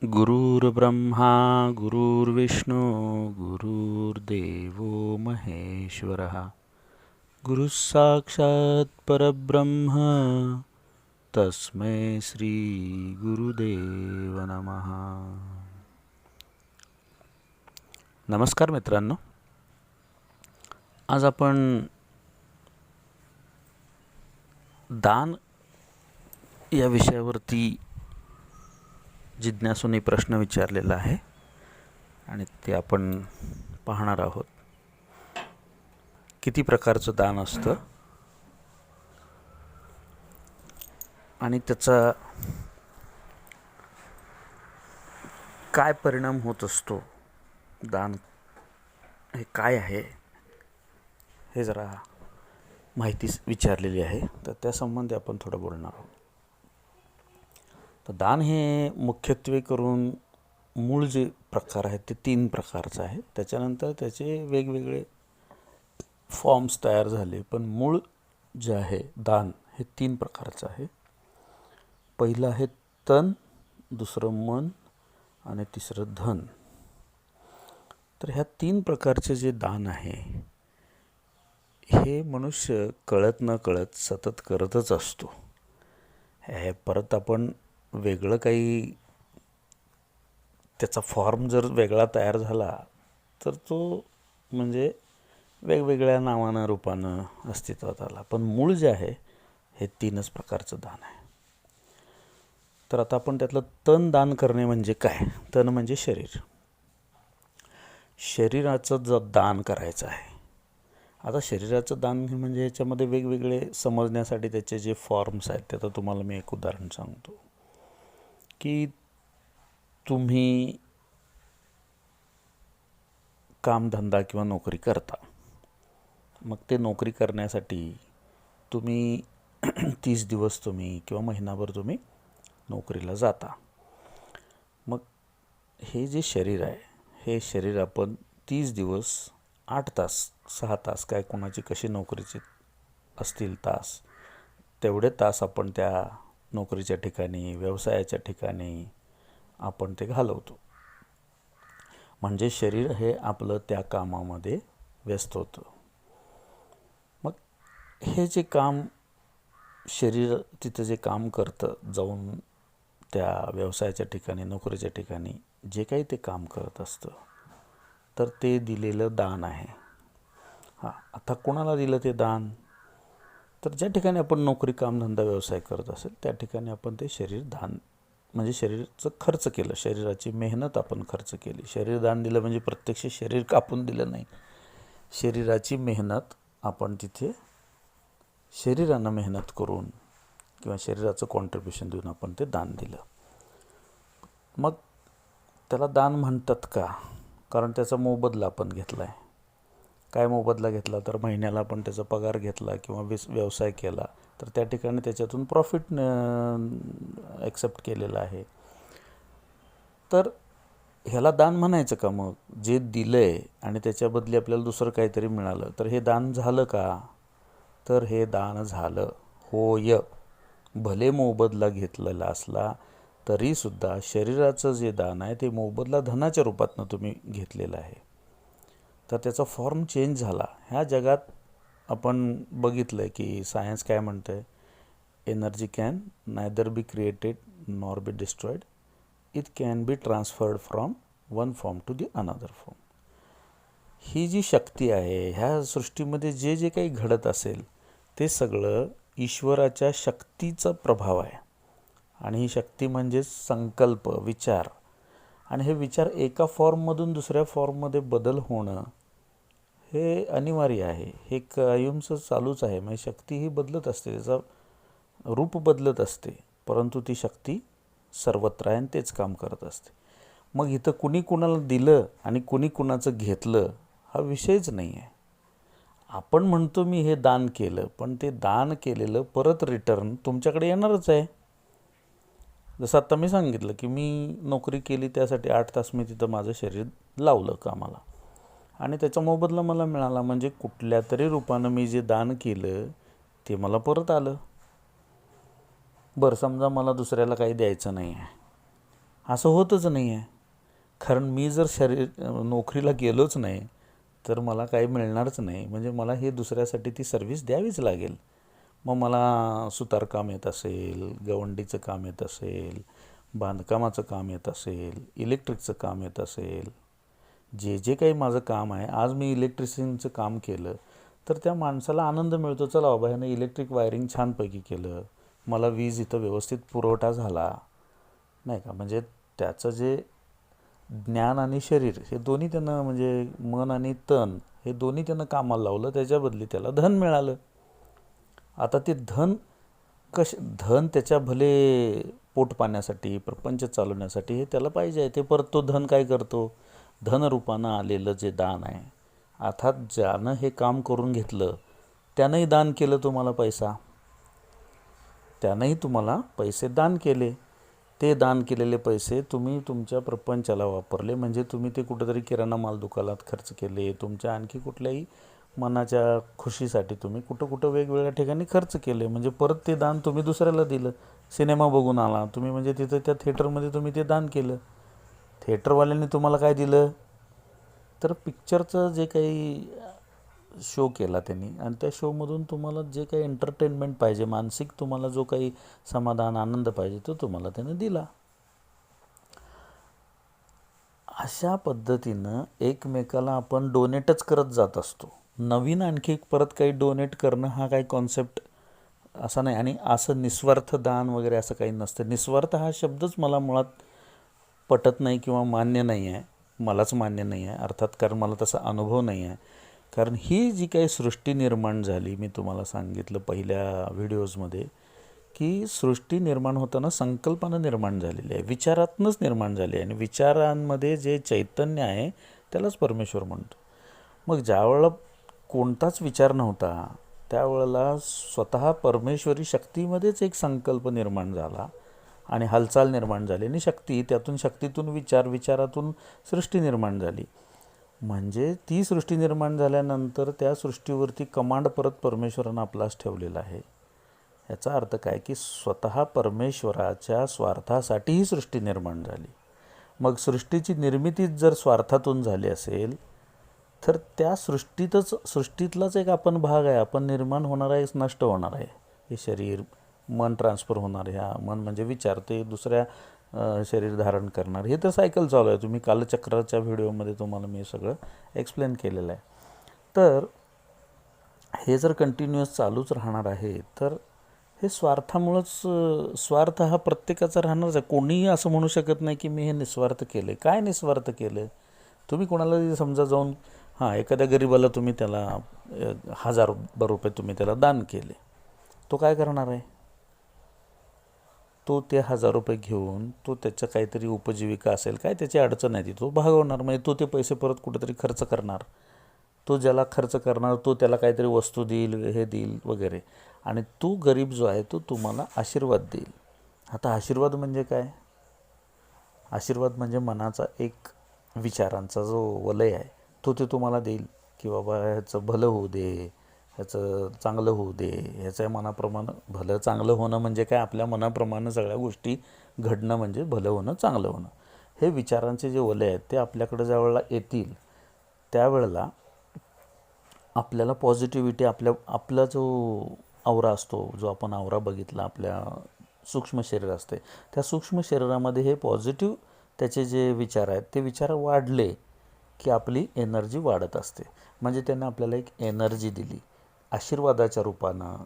गुरुर्ब्रह्मा गुरुर्विष्णू गुरुर्देवो महेश्वरः गुरुः साक्षात् परब्रह्म तस्मै श्री गुरुदेव नमः. नमस्कार मित्रांनो, आज आपण दान या विषयावरती जिज्ञासूने प्रश्न विचारलेला आहे आणि ते आपण पाहणार आहोत. किती प्रकारचं दान असतं आणि त्याचा काय परिणाम होत असतो, दान हे काय आहे हे जरा माहिती विचारलेली आहे, तर त्या संबंधी आपण थोडं बोलणार आहोत. तर दान हे मुख्यत्वे करून मूळ जे प्रकार आहेत ते 3 प्रकारचं आहे. त्याच्यानंतर त्याचे वेगवेगळे फॉर्म्स तयार झाले, पण मूळ जे आहे दान हे 3 प्रकारचं आहे. पहिलं आहे तन, दुसरं मन आणि तिसरं धन. तर ह्या 3 प्रकारचे जे दान आहे हे मनुष्य कळत न कळत सतत करतच असतो. हे परत आपण वेगळं काही त्याचा फॉर्म जर वेगळा तयार झाला तर तो म्हणजे वेगवेगळ्या नावानं रूपानं अस्तित्वात आला, पण मूळ जे आहे हे 3च प्रकारचं दान आहे. तर आता आपण त्यातलं तन दान करणे म्हणजे काय. तन म्हणजे शरीर, शरीराचं जर दान करायचं आहे. आता शरीराचं दान म्हणजे ह्याच्यामध्ये वेगवेगळे समजण्यासाठी त्याचे जे फॉर्म्स आहेत ते आता तुम्हाला मी एक उदाहरण सांगतो की तुम्ही कामधंदा किंवा नोकरी करता. मग ते नोकरी करण्यासाठी तुम्ही 30 दिवस तुम्ही किंवा महिनाभर तुम्ही नोकरीला जाता. मग हे जे शरीर आहे हे शरीर आपण 30 दिवस 8 तास 6 तास काय कोणाची कशी नोकरीचे असतील तास, तेवढे तास आपण त्या नोकरीच्या ठिकाणी व्यवसायाच्या ठिकाणी आपण ते घालवतो. म्हणजे शरीर हे आपलं त्या कामामध्ये व्यस्त होतं. मग हे जे काम शरीर तिथं जे काम करतं जाऊन त्या व्यवसायाच्या ठिकाणी नोकरीच्या ठिकाणी जे काही ते काम करत असतं तर ते दिलेलं दान आहे. आता कोणाला दिलं ते दान, तर ज्या ठिकाणी आपण नोकरी कामधंदा व्यवसाय करत असेल त्या ठिकाणी आपण ते शरीर दान म्हणजे शरीराचं खर्च केलं, शरीराची मेहनत आपण खर्च केली. शरीर दान दिलं म्हणजे प्रत्यक्ष शरीर कापून दिलं नाही, शरीराची मेहनत आपण तिथे शरीरानं मेहनत करून किंवा शरीराचं कॉन्ट्रीब्युशन देऊन आपण ते दान दिलं. मग त्याला दान म्हणतात का, कारण त्याचा मोबदला आपण घेतला आहे. काय मोबदला घेतला, तर महिन्याला आपण त्याचा पगार घेतला किंवा व्यवसाय केला तर त्या ठिकाणी त्याच्यातून प्रॉफिट ॲक्सेप्ट केलेलं आहे. तर ह्याला दान म्हणायचं का. मग जे दिलं आहे आणि त्याच्या बदली आपल्याला दुसरं काहीतरी मिळालं तर हे दान झालं का, तर हे दान झालं होय. भले मोबदला घेतलेला असला तरीसुद्धा शरीराचं जे दान आहे ते मोबदला धनाच्या रूपातनं तुम्ही घेतलेलं आहे, तर त्याचा फॉर्म चेंज झाला. ह्या जगात आपण बघितलं आहे की सायन्स काय म्हणतं आहे, energy can neither be created nor be destroyed, it can be transferred from one form to the another form. ही जी शक्ती आहे ह्या सृष्टीमध्ये जे जे काही घडत असेल ते सगळं ईश्वराच्या शक्तीचा प्रभाव आहे. आणि ही शक्ती म्हणजे संकल्प, विचार, आणि हे विचार एका फॉर्ममधून दुसऱ्या फॉर्ममध्ये बदल होणं हे अनिवार्य आहे. हे कायमचं चालूच आहे. म्हणजे शक्ती ही बदलत असते, त्याचा रूप बदलत असते, परंतु ती शक्ती सर्वत्र आहे आणि तेच काम करत असते. मग इथं कुणी कुणाला दिलं आणि कुणी कुणाचं घेतलं हा विषयच नाही आहे. आपण म्हणतो मी हे दान केलं, पण ते दान केलेलं परत रिटर्न तुमच्याकडे येणारच आहे. जसं आत्ता मी सांगितलं की मी नोकरी केली, त्यासाठी 8 तास मी तिथं माझं शरीर लावलं कामाला आणि त्याचा मोबदला मला मिळाला. म्हणजे कुठल्या तरी रूपानं मी जे दान केलं ते मला परत आलं. बरं, समजा मला दुसऱ्याला काही द्यायचं नाही आहे, असं होतच नाही आहे. कारण मी जर नोकरीला गेलोच नाही तर मला काही मिळणारच नाही. म्हणजे मला हे दुसऱ्यासाठी ती सर्व्हिस द्यावीच लागेल. मग मला सुतारकाम येत असेल, गवंडीचं काम येत असेल, बांधकामाचं काम येत असेल, इलेक्ट्रिकचं काम येत असेल, जे जे काही माझं काम आहे, आज मी इलेक्ट्रिशियनचं काम केलं तर त्या माणसाला आनंद मिळतो. चला बाबा ह्यानं इलेक्ट्रिक वायरिंग छानपैकी केलं, मला वीज इथं व्यवस्थित पुरवठा झाला, नाही का. म्हणजे त्याचं जे ज्ञान आणि शरीर हे दोन्ही त्यानं, म्हणजे मन आणि तन हे दोन्ही त्यानं कामाला लावलं, त्याच्या बदली त्याला धन मिळालं. आता ते धन त्याच्या भले पोट पाण्यासाठी, प्रपंच चालवण्यासाठी हे त्याला पाहिजे आहे. ते परत तो धन काय करतो, धनरूपानं आलेलं जे दान आहे, अर्थात ज्यानं हे काम करून घेतलं त्यानंही दान केलं तुम्हाला पैसा, त्यानंही तुम्हाला पैसे दान केले. ते दान केलेले पैसे तुम्ही तुमच्या प्रपंचाला वापरले. म्हणजे तुम्ही ते कुठेतरी किराणा माल दुकानात खर्च केले, तुमच्या आणखी कुठल्याही मनाच्या खुशीसाठी तुम्ही कुठं वेगवेगळ्या ठिकाणी खर्च केले. म्हणजे परत ते दान तुम्ही दुसऱ्याला दिलं. सिनेमा बघून आला तुम्ही, म्हणजे तिथं त्या थिएटरमध्ये तुम्ही ते दान केलं. थिएटरवाल्यांनी तुम्हाला काय दिलं, तर पिक्चरचं जे काही शो केला त्यांनी, आणि त्या शोमधून तुम्हाला जे काही एंटरटेनमेंट पाहिजे, मानसिक तुम्हाला जो काही समाधान, आनंद पाहिजे तो तुम्हाला त्यानं दिला. अशा पद्धतीनं एकमेकाला आपण डोनेटच करत जात असतो. नवीन आणखी परत काही डोनेट करणं हा काही कॉन्सेप्ट असा नाही. आणि असं निस्वार्थ दान वगैरे असं काही नसतं. निस्वार्थ हा शब्दच मला मुळात पटत नाही किंवा मान्य नाही आहे. मलाच मान्य नाही आहे अर्थात, कारण मला तसा अनुभव नाही आहे. कारण ही जी काही सृष्टी निर्माण झाली, मी तुम्हाला सांगितलं पहिल्या व्हिडिओजमध्ये, की सृष्टी निर्माण होताना संकल्पना निर्माण झालेली आहे, विचारातूनच निर्माण झाली आहे. आणि विचारांमध्ये जे चैतन्य आहे त्यालाच परमेश्वर म्हणतो. मग ज्यावेळेला कोणताच विचार नव्हता त्यावेळेला स्वतः परमेश्वरी शक्तीमध्येच एक संकल्प निर्माण झाला आणि हालचाल निर्माण झाली, आणि शक्तीतून विचार, विचारातून सृष्टी निर्माण झाली. म्हणजे ती सृष्टी निर्माण झाल्यानंतर त्या सृष्टीवरती कमांड परत परमेश्वरानं आपलाच ठेवलेला आहे. याचा अर्थ काय, की स्वतः परमेश्वराच्या स्वार्थासाठी ही सृष्टी निर्माण झाली. मग सृष्टीची निर्मितीच जर स्वार्थातून झाली असेल तर त्या सृष्टीतलाच एक आपण भाग आहे. आपण निर्माण होणार आहे, नष्ट होणार आहे. हे शरीर, मन ट्रान्सफर होणार, ह्या मन म्हणजे विचार, ते दुसऱ्या शरीर धारण करणार, हे तर सायकल चालू आहे. तुम्ही कालचक्राच्या व्हिडिओमध्ये तुम्हाला मी सगळं एक्सप्लेन केलेलं आहे. तर हे जर कंटिन्युअस चालूच राहणार आहे तर हे स्वार्थामुळंच, स्वार्थ हा प्रत्येकाचा राहणारच आहे. कोणीही असं म्हणू शकत नाही की मी हे निस्वार्थ केलं. काय निस्वार्थ केलं तुम्ही? कोणाला समजा जाऊन एखाद्या गरीबाला तुम्ही त्याला 1000 रुपये तुम्ही त्याला दान केले, तो काय करणार आहे? तो ते 1000 रुपये घेऊन तो त्याचं काहीतरी उपजीविका असेल, काय त्याची अडचण आहे ती तो भागवणार. म्हणजे तो ते पैसे परत कुठेतरी खर्च करणार. तो ज्याला खर्च करणार तो त्याला काहीतरी वस्तू देईल, हे देईल वगैरे. आणि तो गरीब जो आहे तो तुम्हाला आशीर्वाद देईल. आता आशीर्वाद म्हणजे काय? आशीर्वाद म्हणजे मनाचा एक विचारांचा जो वलय आहे तो ते तुम्हाला देईल, की बाबा ह्याचं भलं होऊ दे, ह्याचं चांगलं होऊ दे. ह्याच्या मनाप्रमाणे भलं चांगलं होणं म्हणजे काय, आपल्या मनाप्रमाणे सगळ्या गोष्टी घडणं म्हणजे भलं होणं, चांगलं होणं. हे विचारांचे जे वलय आहेत ते आपल्याकडे ज्या वेळेला येतील त्यावेळेला आपल्याला पॉझिटिव्हिटी, आपला जो आवरा असतो, जो आपण आवरा बघितला, आपल्या सूक्ष्म शरीर असते, त्या सूक्ष्म शरीरामध्ये हे पॉझिटिव्ह त्याचे जे विचार आहेत ते विचार वाढले की आपली एनर्जी वाढत असते. म्हणजे त्यानं आपल्याला एक एनर्जी दिली, आशीर्वादाच्या रूपानं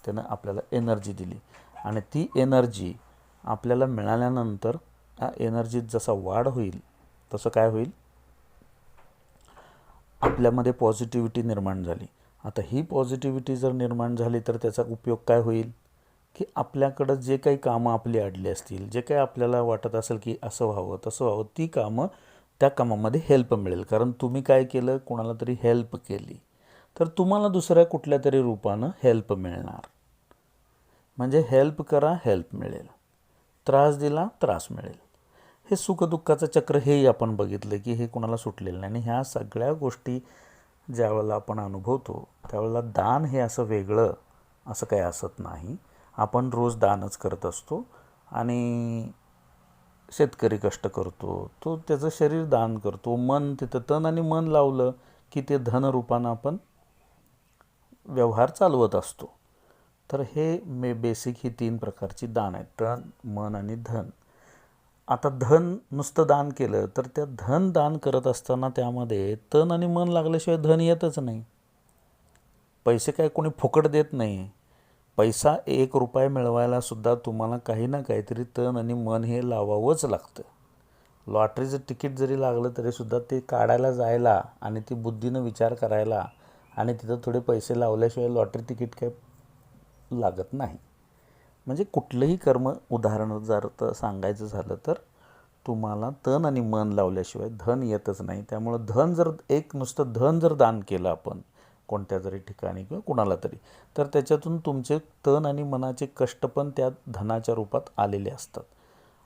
त्यानं आपल्याला एनर्जी दिली. आणि ती एनर्जी आपल्याला मिळाल्यानंतर एनर्जीत जसा वाढ होईल तसं काय होईल, आपल्यामध्ये पॉझिटिव्हिटी निर्माण झाली. आता ही पॉझिटिव्हिटी जर निर्माण झाली तर त्याचा उपयोग काय होईल, की आपल्याकडं जे काही कामं आपली अडली असतील, जे काही आपल्याला वाटत असेल की असं व्हावं तसं व्हावं, ती कामं, त्या कामामध्ये हेल्प मिळेल. कारण तुम्ही काय केलं, कोणाला तरी हेल्प केली तर तुम्हाला दुसऱ्या कुठल्या तरी रूपानं हेल्प मिळणार. म्हणजे हेल्प करा, हेल्प मिळेल. त्रास दिला, त्रास मिळेल. हे सुखदुःखाचं चक्र हेही आपण बघितलं की हे कोणाला सुटलेलं नाही. आणि ह्या सगळ्या गोष्टी ज्यावेळेला आपण अनुभवतो त्यावेळेला दान हे असं वेगळं असं काही असत नाही. आपण रोज दानच करत असतो. आणि शेतकरी कष्ट करतो, तो त्याचं शरीर दान करतो, मन तिथं तन आणि मन लावलं की ते धनरूपानं आपण व्यवहार चालवत असतो. तर हे बेसिक ही 3 प्रकारची दान आहेत, तन, मन आणि धन. आता धन नुसतं दान केलं तर त्या धन दान करत असताना त्यामध्ये तन आणि मन लागल्याशिवाय धन येतच नाही. पैसे काय कोणी फुकट देत नाही. पैसा 1 रुपया मिळवायला सुद्धा तुम्हाला काही ना काहीतरी तन आणि मन हे लावावंच लागतं. लॉटरीचं तिकीट जरी लागलं तरीसुद्धा ते काढायला जायला आणि ती बुद्धीनं विचार करायला आणि तिथं थोडे पैसे लावल्याशिवाय लॉटरी तिकीट काय लागत नाही. म्हणजे कुठलंही कर्म उदाहरण जर सांगायचं झालं तर तुम्हाला तन आणि मन लावल्याशिवाय धन येतच नाही. त्यामुळं धन जर नुसतं धन जर दान केलं आपण कोणत्या जरी ठिकाणी किंवा कुणाला तरी, तर त्याच्यातून तुमचे तन आणि मनाचे कष्ट पण त्या धनाच्या रूपात आलेले असतात.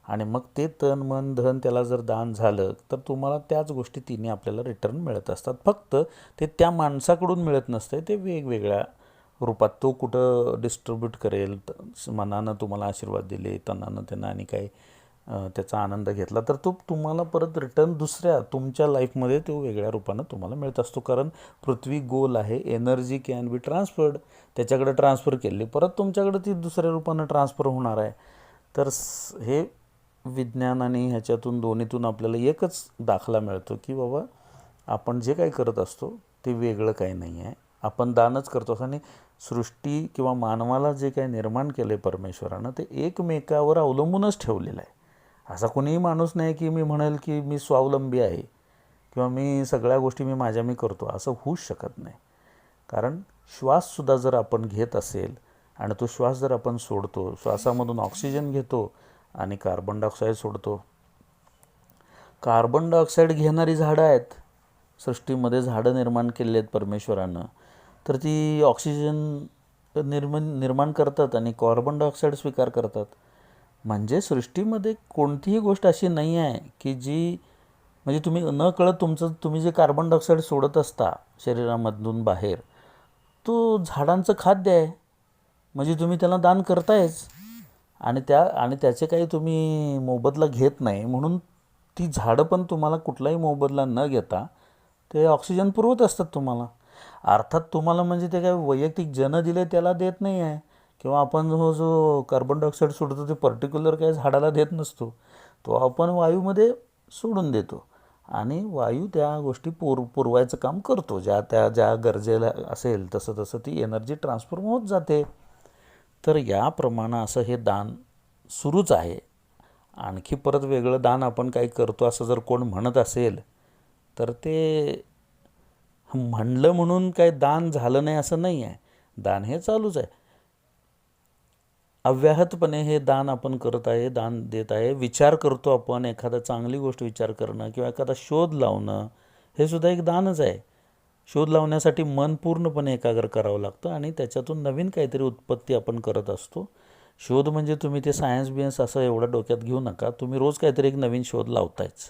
आणि मग ते तन मन धन त्याला जर दान झालं तर तुम्हाला त्याच गोष्टी तिन्ही आपल्याला रिटर्न मिळत असतात. फक्त ते त्या माणसाकडून मिळत नसते, ते वेगवेगळ्या रूपात तो कुठं डिस्ट्रीब्यूट करेल. मनानं तुम्हाला आशीर्वाद दिले, तनानं त्यांना आणि काही त्याचा आनंद घेतला तर तो तुम्हाला परत रिटर्न दुसऱ्या तुमच्या लाईफमध्ये तो वेगळ्या रूपानं तुम्हाला मिळत असतो. कारण पृथ्वी गोल आहे, एनर्जी कॅन बी ट्रान्सफर्ड. त्याच्याकडे ट्रान्सफर केली परत तुमच्याकडे ती दुसऱ्या रूपानं ट्रान्सफर होणार आहे. तर हे विज्ञान आणि ह्याच्यातून दोन्हीतून आपल्याला एकच दाखला मिळतो की बाबा आपण जे काही करत असतो ते वेगळं काही नाही आहे, आपण दानच करतो. आणि सृष्टी किंवा मानवाला जे काही निर्माण केलं आहे परमेश्वरानं ते एकमेकावर अवलंबूनच ठेवलेलं आहे. असा कोणीही माणूस नाही की मी म्हणेल की मी स्वावलंबी आहे किंवा मी सगळ्या गोष्टी मी करतो, असं होऊच शकत नाही. कारण श्वाससुद्धा जर आपण घेत असेल आणि तो श्वास जर आपण सोडतो, श्वासामधून ऑक्सिजन घेतो आणि कार्बन डायऑक्साईड सोडतो. कार्बन डायऑक्साईड घेणारी झाडं आहेत सृष्टीमध्ये, झाडं निर्माण केले आहेत परमेश्वरानं, तर ती ऑक्सिजन निर्माण करतात आणि कार्बन डायऑक्साईड स्वीकार करतात. म्हणजे सृष्टीमध्ये कोणतीही गोष्ट अशी नाही आहे की जी म्हणजे तुम्ही न कळत तुम्ही जे कार्बन डायऑक्साईड सोडत असता शरीरामधून बाहेर, तो झाडांचं खाद्य आहे. म्हणजे तुम्ही त्याला दान करतायच आणि त्याचे काही तुम्ही मोबदला घेत नाही. म्हणून ती झाडं पण तुम्हाला कुठलाही मोबदला न घेता ते ऑक्सिजन पुरवत असतात तुम्हाला. अर्थात तुम्हाला म्हणजे ते काय वैयक्तिक जन दिले त्याला देत नाही आहे किंवा आपण जो कार्बन डायऑक्साईड सोडतो ते पर्टिक्युलर काही झाडाला देत नसतो, तो आपण वायूमध्ये सोडून देतो आणि वायू त्या गोष्टी पुरवायचं काम करतो. ज्या गरजेला असेल तसं ती एनर्जी ट्रान्सफर होत जाते. तर याप्रमाणे असं हे दान सुरूच आहे. आणखी परत वेगळं दान आपण काही करतो असं जर कोण म्हणत असेल तर ते म्हणलं म्हणून काही दान झालं नाही असं नाही आहे. दान हे चालूच आहे. अव्याहतपणे हे दान आपण करत आहे, दान देत आहे. विचार करतो आपण, एखादा चांगली गोष्ट विचार करणं किंवा एखादा शोध लावणं हे सुद्धा एक दानच आहे. शोध लावण्यासाठी मन पूर्णपणे एकाग्र करावं लागतं आणि त्याच्यातून नवीन काहीतरी उत्पत्ती आपण करत असतो. शोध म्हणजे तुम्ही ते सायन्स असं एवढं डोक्यात घेऊ नका. तुम्ही रोज काहीतरी एक नवीन शोध लावतायच.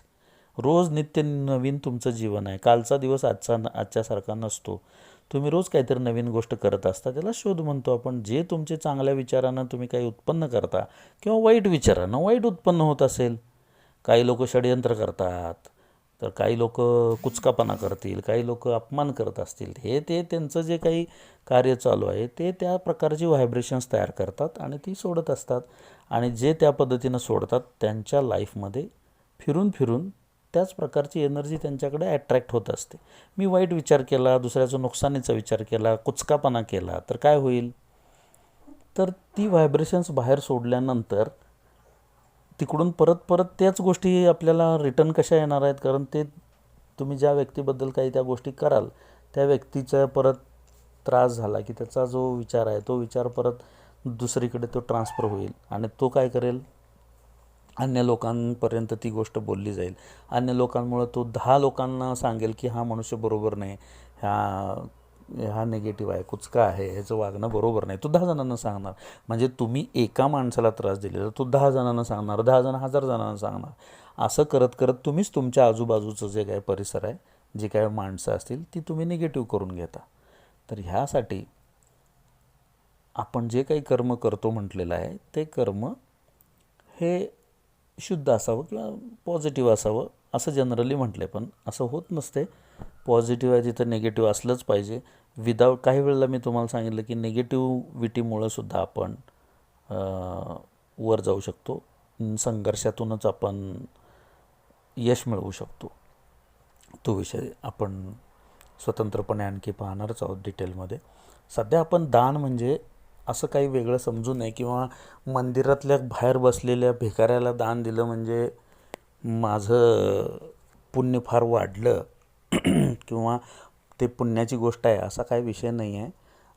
रोज नित्य नवीन तुमचं जीवन आहे. कालचा दिवस आजच्यासारखा नसतो. तुम्ही रोज काहीतरी नवीन गोष्ट करत असता, त्याला शोध म्हणतो आपण. जे तुमचे चांगल्या विचारानं तुम्ही काही उत्पन्न करता किंवा वाईट विचारानं वाईट उत्पन्न होत असेल, काही लोक षडयंत्र करतात, तर काही लोक कुचकापणा करतील, काही लोक अपमान करत असतील, ते त्यांचं जे काही कार्य चालू आहे ते त्या प्रकारची व्हायब्रेशन्स तयार करतात आणि ती सोडत असतात. आणि जे त्या पद्धतीनं सोडतात त्यांच्या लाईफमध्ये फिरून फिरून त्याच प्रकारची एनर्जी त्यांच्याकडे ॲट्रॅक्ट होत असते. मी वाईट विचार केला, दुसऱ्याचा नुकसानीचा विचार केला, कुचकापणा केला तर काय होईल, तर ती व्हायब्रेशन्स बाहेर सोडल्यानंतर तिकडून परत त्याच गोष्टी आपल्याला रिटर्न कशा येणार आहेत. कारण ते तुम्ही ज्या व्यक्तीबद्दल काही त्या गोष्टी कराल त्या व्यक्तीचा परत त्रास झाला की त्याचा जो विचार आहे तो विचार परत दुसरीकडे तो ट्रान्सफर होईल आणि तो काय करेल, अन्य लोकांपर्यंत ती गोष्ट बोलली जाईल. अन्य लोकांमुळं तो 10 लोकांना सांगेल की हा मनुष्य बरोबर नाही, हा निगेटिव्ह आहे, कुचका आहे, ह्याचं वागणं बरोबर नाही. तो 10 जणांना सांगणार. म्हणजे तुम्ही एका माणसाला त्रास दिलेला तो 10 जणांना सांगणार, 10 जण 1000 जणांना सांगणार. असं करत करत तुम्हीच तुमच्या आजूबाजूचं जे काही परिसर आहे, जी काही माणसं असतील ती तुम्ही निगेटिव्ह करून घेता. तर ह्यासाठी आपण जे काही कर्म करतो म्हटलेलं आहे ते कर्म हे शुद्ध असावं किंवा पॉझिटिव्ह असावं असं जनरली म्हटलं आहे. पण असं होत नसते. पॉझिटिव्ह आहे तिथं निगेटिव्ह असलंच पाहिजे. विदाऊट काही वेळेला मी तुम्हाला सांगितलं की निगेटिव्हिटीमुळं सुद्धा आपण वर जाऊ शकतो. संघर्षातूनच आपण यश मिळवू शकतो. तो विषय आपण स्वतंत्रपणे आणखी पाहणारच आहोत डिटेलमध्ये. सध्या आपण दान म्हणजे असं काही वेगळं समजू नये किंवा मंदिरातल्या बाहेर बसलेल्या भिकाऱ्याला दान दिलं म्हणजे माझं पुण्य फार वाढलं किंवा ते पुण्याची गोष्ट आहे असा काही विषय नाही आहे.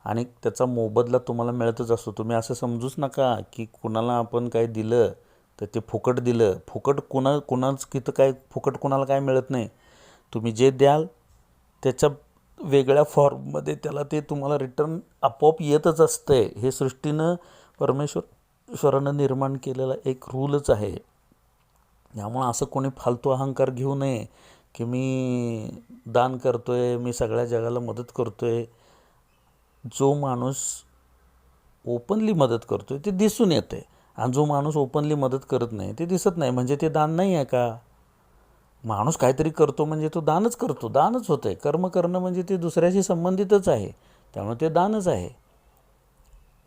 आणि त्याचा मोबदला तुम्हाला मिळतच असतो. तुम्ही असं समजूच नका की कुणाला आपण काय दिलं तर ते फुकट दिलं. फुकट कुणाच तिथं काय फुकट कुणाला काय मिळत नाही. तुम्ही जे द्याल त्याच्या वेगळ्या फॉर्ममध्ये त्याला ते तुम्हाला रिटर्न आपोआप येतच असतंय. हे सृष्टीनं परमेश्वरानं निर्माण केलेला एक रूलच आहे. यामुळं असं कोणी फालतू अहंकार घेऊ नये की मी दान करतोय, मी सगळ्या जगाला मदत करतोय. जो माणूस ओपनली मदत करतोय ते दिसून येते आणि जो माणूस ओपनली मदत करत नाही ते दिसत नाही. म्हणजे ते दान नाही आहे का? माणूस काहीतरी करतो म्हणजे तो दानच करतो, दानच होतं आहे. कर्म करणं म्हणजे ते दुसऱ्याशी संबंधितच आहे, त्यामुळे ते दानच आहे.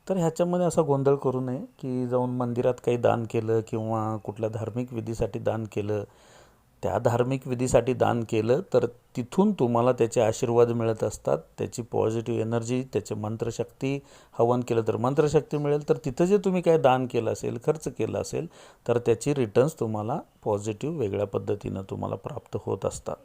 तर ह्याच्यामध्ये असा गोंधळ करू नये की जाऊन मंदिरात काही दान केलं किंवा कुठल्या धार्मिक विधीसाठी दान केलं. त्या धार्मिक विधीसाठी दान केलं तर तिथून तुम्हाला त्याचे आशीर्वाद मिळत असतात. त्याची पॉझिटिव्ह एनर्जी, त्याचे मंत्रशक्ती हवन केलं तर मंत्रशक्ती मिळेल. तर तिथं जे तुम्ही काय दान केलं असेल, खर्च केला असेल तर त्याची रिटर्न्स तुम्हाला पॉझिटिव्ह वेगळ्या पद्धतीनं तुम्हाला प्राप्त होत असतात.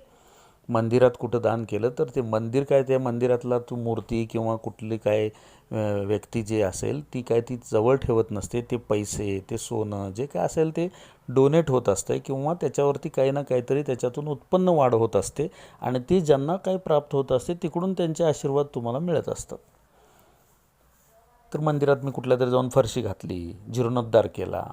मंदिरात कुठं दान केलं तर ते मंदिर काय त्या मंदिरातला तू मूर्ती किंवा कुठली काय व्यक्ती जे असेल ती काय ती जवळ ठेवत नसते. ते पैसे, ते सोनं जे काय असेल ते डोनेट होत असते किंवा त्याच्यावरती काही ना काहीतरी त्याच्यातून उत्पन्न वाढ होत असते आणि ते ज्यांना काही प्राप्त होत असते तिकडून त्यांचे आशीर्वाद तुम्हाला मिळत असतात. तर मंदिरात मी कुठल्या तरी जाऊन फरशी घातली, जीर्णोद्धार केला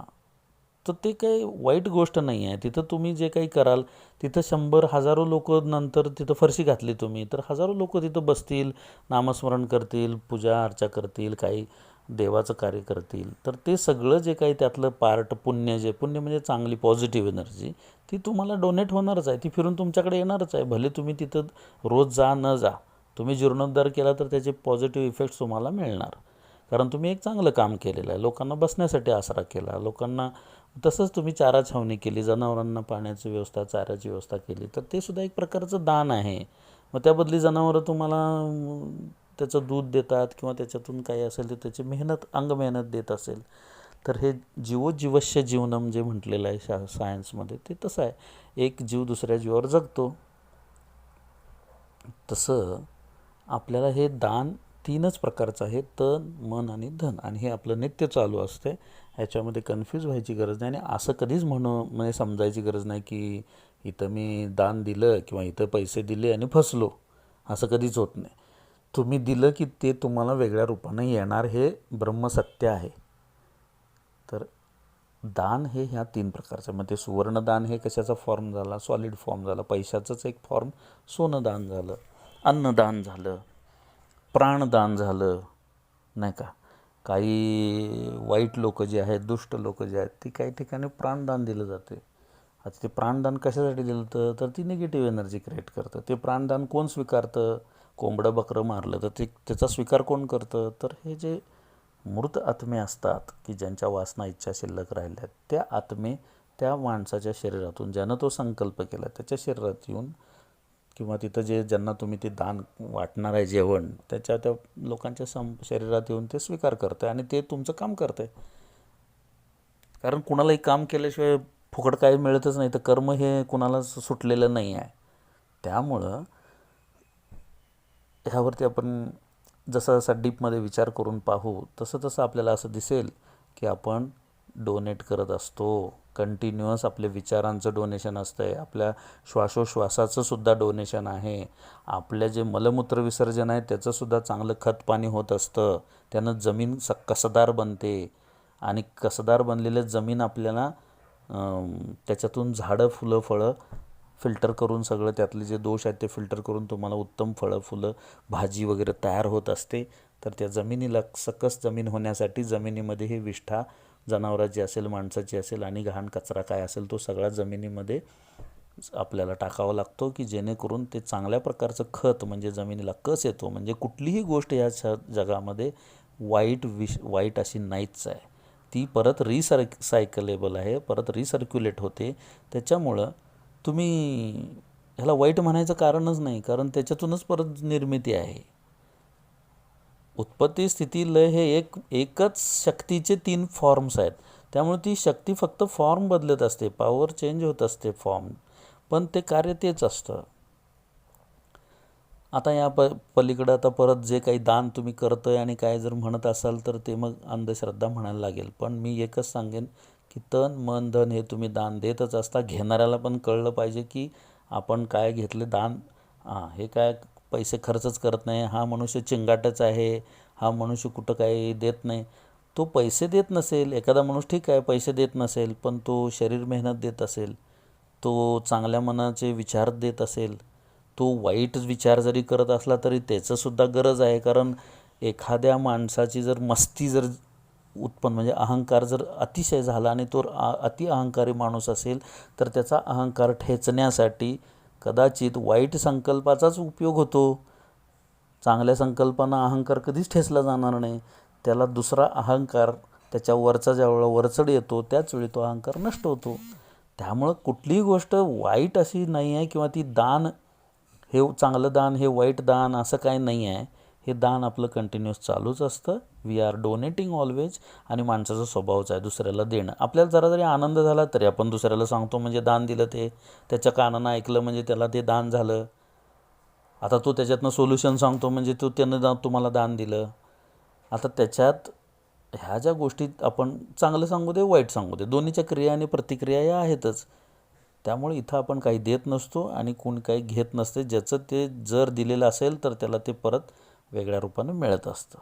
तर ते काही वाईट गोष्ट नाही आहे. तिथं तुम्ही जे काही कराल तिथं 100,000 लोक नंतर तिथं फरशी घातली तुम्ही तर हजारो लोक तिथं बसतील, नामस्मरण करतील, पूजा अर्चा करतील, काही देवाचं कार्य करतील. तर ते सगळं जे काही त्यातलं पार्ट पुण्य म्हणजे चांगली पॉझिटिव्ह एनर्जी ती तुम्हाला डोनेट होणारच आहे. ती फिरून तुमच्याकडे येणारच आहे. भले तुम्ही तिथं रोज जा न जा, तुम्ही जीर्णोद्धार केला तर त्याचे पॉझिटिव्ह इफेक्ट्स तुम्हाला मिळणार. कारण तुम्ही एक चांगलं काम केलेलं आहे. लोकांना बसण्यासाठी आसरा केला, लोकांना तसंच तुम्ही चारा छावणी केली, जनावरांना पाण्याची व्यवस्था, चाऱ्याची व्यवस्था केली तर ते सुद्धा एक प्रकारचं दान आहे. मग त्याबदली जनावरं तुम्हाला त्याचं दूध देतात किंवा त्याच्यातून काही असेल तर त्याची अंगमेहनत देत असेल तर हे जीवोजीवस्य जीवनम जे म्हटलेलं आहे सायन्समध्ये ते तसं आहे. एक जीव दुसऱ्या जीवावर जगतो. तसं आपल्याला हे दान 3च प्रकारचं आहे, तन, मन आणि धन. आणि हे आपलं नित्य चालू असते. ह्याच्यामध्ये कन्फ्यूज व्हायची गरज नाही आणि असं कधीच म्हणजे समजायची गरज नाही की इथं मी दान दिलं किंवा इथं पैसे दिले आणि फसलो. असं कधीच होत नाही. तुम्ही दिलं की ते तुम्हाला वेगळ्या रूपानं येणार हे ब्रह्मसत्य आहे. तर दान हे ह्या 3 प्रकारचं. मग ते सुवर्णदान हे कशाचा फॉर्म झाला, सॉलिड फॉर्म झाला, पैशाचंच एक फॉर्म सोनदान झालं, अन्नदान झालं, प्राणदान झालं, नाही का. काही वाईट लोक जे आहेत, दुष्ट लोक जे आहेत ती काही ठिकाणी प्राणदान दिलं जाते. आता ते प्राणदान कशासाठी दिलं तर ती निगेटिव्ह एनर्जी क्रिएट करतं. ते प्राणदान कोण स्वीकारतं? कोंबडं बकरं मारलं तर त्याचा स्वीकार कोण करतं? तर हे जे मृत आत्मे असतात की ज्यांच्या वासना इच्छा शिल्लक राहिल्या त्या आत्मे त्या माणसाच्या शरीरातून ज्यानं तो संकल्प केला त्याच्या शरीरात येऊन किंवा तिथं ज्यांना तुम्ही ते दान वाटणार आहे जेवण त्या लोकांच्या शरीरात येऊन ते स्वीकार करतं आणि ते तुमचं काम करतं. कारण कुणालाही काम केल्याशिवाय फुकट काही मिळतच नाही. तर कर्म हे कुणाला सुटलेलं नाही आहे. त्यामुळं ह्यावरती आपण जसा डीपमध्ये विचार करून पाहू तसं आपल्याला असं दिसेल की आपण डोनेट करत असतो. कंटिन्युअस आपल्या विचारांचं डोनेशन असतं आहे, आपल्या श्वासोश्वासाचं सुद्धा डोनेशन आहे, आपल्या जे मलमूत्र विसर्जन आहे त्याचंसुद्धा चांगलं खतपाणी होत असतं. त्यानं जमीन कसदार बनते आणि कसदार बनलेलं जमीन आपल्याला त्याच्यातून झाडं, फुलं, फळं फिल्टर करून सगळं त्यातले जे दोष आहेत ते फिल्टर करून तुम्हाला उत्तम फळं, फुलं, भाजी वगैरे तयार होत असते. तर त्या जमिनीला सकस जमीन होण्यासाठी जमिनीमध्ये ही विष्ठा जनावराची असेल, माणसाची असेल, आणि घाण कचरा काय असेल तो सगळा जमिनीमध्ये आपल्याला टाकावा लागतो, की जेणेकरून ते चांगल्या प्रकारचं खत, म्हणजे जमिनीला कस येतो. म्हणजे कुठलीही गोष्ट या जगामध्ये वाईट अशी नाहीच आहे. ती परत सायकलेबल आहे, परत रिसर्क्युलेट होते. त्याच्यामुळं तुम्ही ह्याला वाईट म्हणायचं कारणच नाही, कारण त्याच्यातूनच परत निर्मिती आहे. उत्पत्ती, स्थिती, लय हे एकच शक्तीचे 3 फॉर्म्स आहेत. त्यामुळे ती शक्ती फक्त फॉर्म बदलत असते, पॉवर चेंज होत असते फॉर्म, पण ते कार्य तेच असतं. आता या पलीकडं आता परत जे काही दान तुम्ही करतोय आणि काय जर म्हणत असाल तर ते मग अंधश्रद्धा म्हणायला लागेल. पण मी एकच सांगेन की तन मन धन हे तुम्ही दान देतच असता. घेणाऱ्याला पण कळलं पाहिजे की आपण काय घेतले दान. हे काय पैसे खर्चच करत नाही, हा मनुष्य चिंगाटच आहे, हा मनुष्य कुठं काही देत नाही. तो पैसे देत नसेल, एखादा माणूस ठीक आहे पैसे देत नसेल, पण तो शरीर मेहनत देत असेल, तो चांगल्या मनाचे विचार देत असेल, तो वाईट विचार जरी करत असला तरी त्याचंसुद्धा गरज आहे. कारण एखाद्या माणसाची जर मस्ती जर उत्पन्न, म्हणजे अहंकार जर अतिशय झाला आणि तो अति अहंकारी माणूस असेल, तर त्याचा अहंकार ठेचण्यासाठी कदाचित वाईट संकल्पाचाच उपयोग होतो. चांगल्या संकल्पांना अहंकार कधीच ठेचला जाणार नाही. त्याला दुसरा अहंकार, त्याच्या वरचा ज्यावेळेला वरचढ येतो त्याचवेळी तो अहंकार नष्ट होतो. त्यामुळं कुठलीही गोष्ट वाईट अशी नाही आहे, किंवा ती दान हे चांगलं दान हे वाईट दान असं काही नाही आहे. हे दान आपलं कंटिन्युअस चालूच असतं. We are donating always. आणि माणसाचा स्वभावच आहे दुसऱ्याला देणं. आपल्याला जरा जरी आनंद झाला तरी आपण दुसऱ्याला सांगतो, म्हणजे दान दिलं ते, त्याच्या कानानं ऐकलं म्हणजे त्याला ते दान झालं. आता तो त्याच्यातनं सोल्युशन सांगतो म्हणजे त्यानं तुम्हाला दान दिलं. आता त्याच्यात ह्या ज्या गोष्टी आपण चांगलं सांगू दे वाईट सांगू दे, दोन्हीच्या क्रिया आणि प्रतिक्रिया या आहेतच. त्यामुळे इथं आपण काही देत नसतो आणि कोण काही घेत नसते. ज्याचं ते जर दिलेलं असेल तर त्याला ते परत वेगळ्या रूपानं मिळत असतं.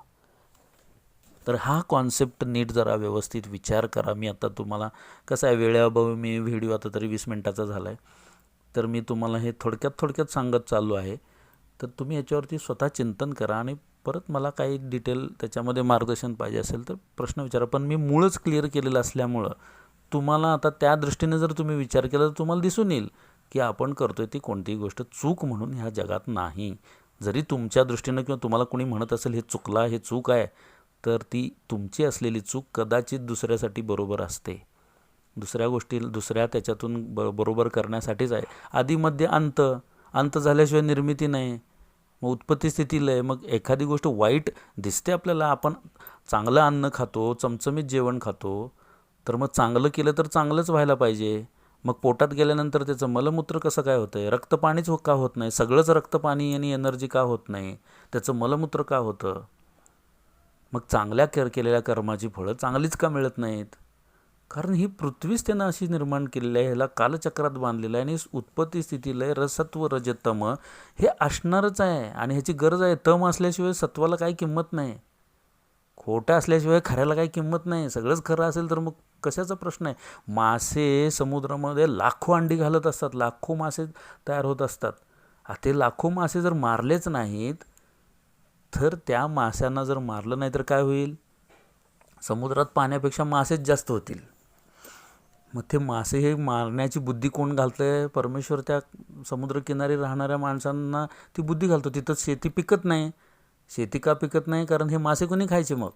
तर हा कॉन्सेप्ट नीट जरा व्यवस्थित विचार करा. मी आता तुम्हाला कसं आहे, वेळेअभावी मी व्हिडिओ आता तरी 20 मिनटाचा झाला आहे, तर मी तुम्हाला हे थोडक्यात सांगत चाललो आहे. तर तुम्ही याच्यावरती स्वतः चिंतन करा आणि परत मला काही डिटेल त्याच्यामध्ये मार्गदर्शन पाहिजे असेल तर प्रश्न विचारा. पण मी मूळच क्लिअर केलेलं असल्यामुळं तुम्हाला आता त्या दृष्टीने जर तुम्ही विचार केला तर तुम्हाला दिसून येईल की आपण करतोय ती कोणतीही गोष्ट चूक म्हणून ह्या जगात नाही. जरी तुमच्या दृष्टीनं किंवा तुम्हाला कोणी म्हणत असेल हे चुकला, हे चूक आहे, तर ती तुमची असलेली चूक कदाचित दुसऱ्यासाठी बरोबर असते. दुसऱ्या त्याच्यातून बरोबर करण्यासाठीच आहे. आधी मध्य अंत झाल्याशिवाय निर्मिती नाही. मग उत्पत्ती स्थिती लय. मग एखादी गोष्ट वाईट दिसते आपल्याला, आपण चांगलं अन्न खातो, चमचमीत जेवण खातो, तर मग चांगलं केलं तर चांगलंच व्हायला पाहिजे. मग पोटात गेल्यानंतर त्याचं मलमूत्र कसं काय होतं आहे, रक्तपाणीच का होत नाही, सगळंच रक्तपाणी आणि एनर्जी का होत नाही, त्याचं मलमूत्र का होतं. मग चांगल्या केलेल्या कर्माची फळं चांगलीच का मिळत नाहीत. कारण ही पृथ्वीच त्यांना अशी निर्माण केलेली आहे, ह्याला कालचक्रात बांधलेलं आहे. आणि उत्पत्ती स्थिती लय रसत्व रजतम हे असणारच आहे आणि ह्याची गरज आहे. तम असल्याशिवाय सत्वाला काही किंमत नाही, खोटं असल्याशिवाय खऱ्याला काही किंमत नाही. सगळंच खरं असेल तर मग कशाचा प्रश्न आहे. मासे समुद्रामध्ये लाखो अंडी घालत असतात, लाखो मासे तयार होत असतात. ते लाखो मासे जर मारलेच नाहीत तर त्या माशांना जर मारलं नाही तर काय होईल, समुद्रात पाण्यापेक्षा मासेच जास्त होतील. मग ते मासे हे मारण्याची बुद्धी कोण घालतं आहे, परमेश्वर त्या समुद्रकिनारी राहणाऱ्या माणसांना ती बुद्धी घालतो. तिथं शेती पिकत नाही. शेती का पिकत नाही, कारण हे मासे कोणी खायचे मग.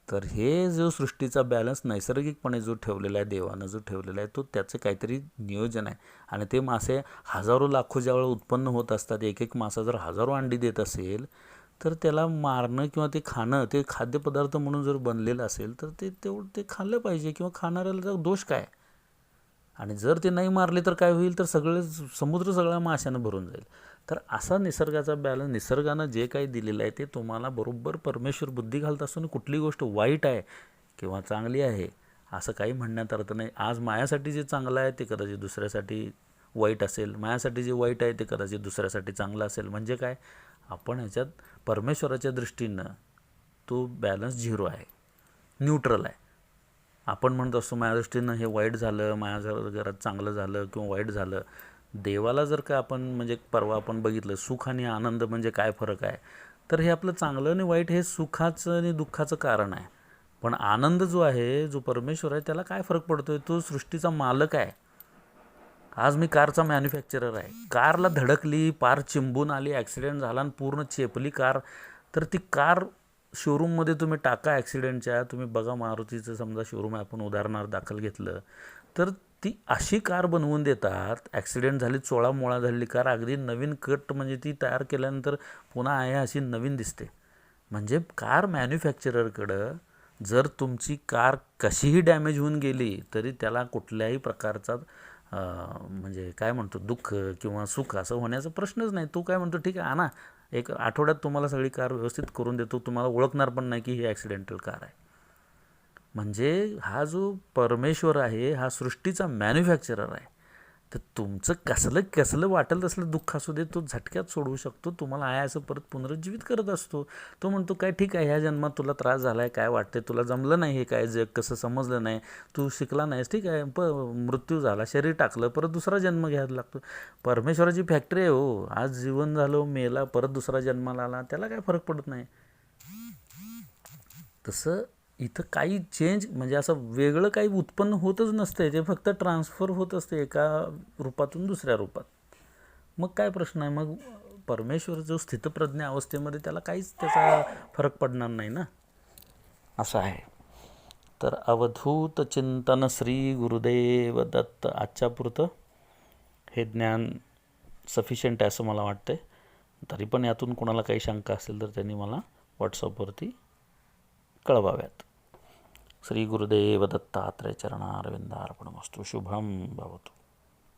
तर हे जो सृष्टीचा बॅलन्स नैसर्गिकपणे जो ठेवलेला आहे, देवानं जो ठेवलेला आहे, तो त्याचं काहीतरी नियोजन आहे. आणि ते मासे हजारो लाखो ज्यावेळेला उत्पन्न होत असतात, एक एक मासा जर हजारो अंडी देत असेल तर त्याला मारणं किंवा ते खाणं, ते खाद्यपदार्थ म्हणून जर बनलेलं असेल तर ते खाल्लं पाहिजे, किंवा खाणाऱ्याला दोष काय. आणि जर ते नाही मारले तर काय होईल, तर समुद्र सगळ्या माशानं भरून जाईल. तर असा निसर्गाचा बॅलन्स, निसर्गानं जे काही दिलेलं आहे ते तुम्हाला बरोबर परमेश्वर बुद्धी घालत असतो. आणि कुठली गोष्ट वाईट आहे किंवा चांगली आहे असं काही म्हणण्यात अर्थ नाही. आज माझ्यासाठी जे चांगलं आहे ते कदाचित दुसऱ्यासाठी वाईट असेल, माझ्यासाठी जे वाईट आहे ते कदाचित दुसऱ्यासाठी चांगलं असेल. म्हणजे काय, आपण ह्याच्यात परमेश्वराच्या दृष्टीनं तो बॅलन्स 0 आहे, न्यूट्रल आहे. आपण म्हणत असतो माझ्या दृष्टीनं हे वाईट झालं, माझ्या घरात चांगलं झालं किंवा वाईट झालं. देवाला जर का आपण, म्हणजे परवा आपण बघितलं सुख आणि आनंद म्हणजे काय फरक आहे, तर हे आपलं चांगलं आणि वाईट हे सुखाचं आणि दुःखाचं कारण आहे. पण आनंद जो आहे, जो परमेश्वर आहे, त्याला काय फरक पडतोय? तो सृष्टीचा मालक आहे. आज मी कारचा मॅन्युफॅक्चरर आहे. कारला धडकली, पार चिंबून आली, ॲक्सिडेंट झाला आणि पूर्ण चेपली कार, तर ती कार शोरूममध्ये तुम्ही टाका ॲक्सिडेंटच्या. तुम्ही बघा मारुतीचं समजा शोरूम आहे, आपण उदाहरणार्थ दाखल घेतलं, तर ती अशी कार बनवून देतात. ॲक्सिडेंट झाली, चोळामोळा झालेली कार अगदी नवीन कट, म्हणजे ती तयार केल्यानंतर पुन्हा आहे अशी नवीन दिसते. म्हणजे कार मॅन्युफॅक्चररकडं जर तुमची कार कशीही डॅमेज होऊन गेली तरी त्याला कुठल्याही प्रकारचा म्हणजे काय म्हणतो दुःख किंवा सुख असं होण्याचा प्रश्नच नाही. तो काय म्हणतो, ठीक आहे आणा, एक आठवड्यात तुम्हाला सगळी कार व्यवस्थित करून देतो, तुम्हाला ओळखणार पण नाही की ही ॲक्सिडेंटल कार आहे. म्हणजे हा जो परमेश्वर आहे हा सृष्टीचा मॅन्युफॅक्चरर आहे. तर तुमचं कसलं कसलं वाटेल तसलं दुःख असू दे, तो झटक्यात सोडवू शकतो. तुम्हाला आहे असं परत पुनरुज्जीवित करत असतो. तो म्हणतो काय ठीक आहे, ह्या जन्मात तुला त्रास झाला आहे, काय वाटते तुला, जमलं नाही हे काय जग कसं समजलं नाही, तू शिकला नाहीस, ठीक आहे, मृत्यू झाला, शरीर टाकलं, परत दुसरा जन्म घ्यायला लागतो. परमेश्वराची फॅक्टरी आहे हो. आज जीवन झालं, मेला, परत दुसरा जन्माला आला, त्याला काय फरक पडत नाही. तसं इथं काही चेंज म्हणजे असं वेगळं काही उत्पन्न होतच नसतं. ते फक्त ट्रान्सफर होत असते एका रूपातून दुसऱ्या रूपात. मग काय प्रश्न आहे? मग परमेश्वर जो स्थितप्रज्ञ अवस्थेमध्ये त्याला काहीच त्याचा फरक पडणार नाही ना, असं आहे. तर अवधूत चिंतन श्री गुरुदेव दत्त. आजच्या पुरतं हे ज्ञान सफिशियंट आहे असं मला वाटतं. तरी पण यातून कोणाला काही शंका असेल तर त्यांनी मला व्हॉट्सअपवरती कळवाव्यात. श्री गुरुदेव दत्तात्रय चरणारविंदार्पणमस्तु. शुभम भवतु.